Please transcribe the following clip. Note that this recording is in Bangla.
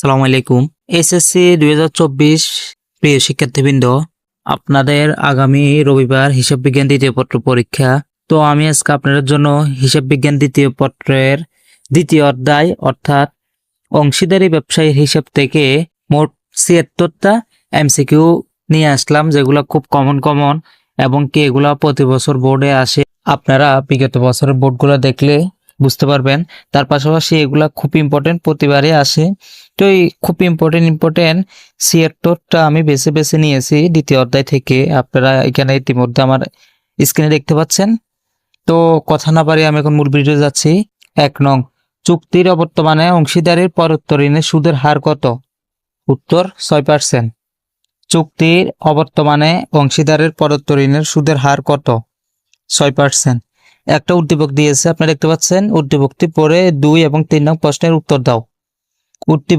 আসসালামু আলাইকুম। এসএসসি 2024 প্রিয় শিক্ষার্থীবৃন্দ, আপনাদের আগামী রবিবার হিসাব বিজ্ঞান দ্বিতীয় পত্র পরীক্ষা। তো আমি আজকে আপনাদের জন্য হিসাব বিজ্ঞান দ্বিতীয় পত্রের দ্বিতীয় অধ্যায় অর্থাৎ অংশীদারি ব্যবসায়ীর হিসাব থেকে মোট ৭৬টা এমসিকিউ নিয়ে আসলাম, যেগুলো খুব কমন এবং কি এগুলা প্রতি বছর বোর্ডে আসে। আপনারা বিগত বছরের বোর্ডগুলো দেখলে বুঝতে পারবেন। তার পাশাপাশি এগুলা খুব ইম্পর্টেন্ট, প্রতিবারই আসে। তো এই খুব ইম্পর্টেন্ট ৭৬টা আমি বেছে নিয়েছি দ্বিতীয় অধ্যায় থেকে। আপনারা এখানে ইতিমধ্যে আমার স্ক্রিনে দেখতে পাচ্ছেন। তো কথা না পারি আমি এখন মূল ভিডিও যাচ্ছি। ১ নং, চুক্তির অবর্তমানে অংশীদারির পরোক্ত ঋণের সুদের হার কত? উত্তর ৬%। চুক্তির অবর্তমানে অংশীদারের পরোক্ত ঋণের সুদের হার কত? ৬%। একটা উদ্দীপক দিয়েছে, আপনারা দেখতে পাচ্ছেন। উদ্দীপকটি পড়ে ২ এবং ৩ নং প্রশ্নের উত্তর দাও।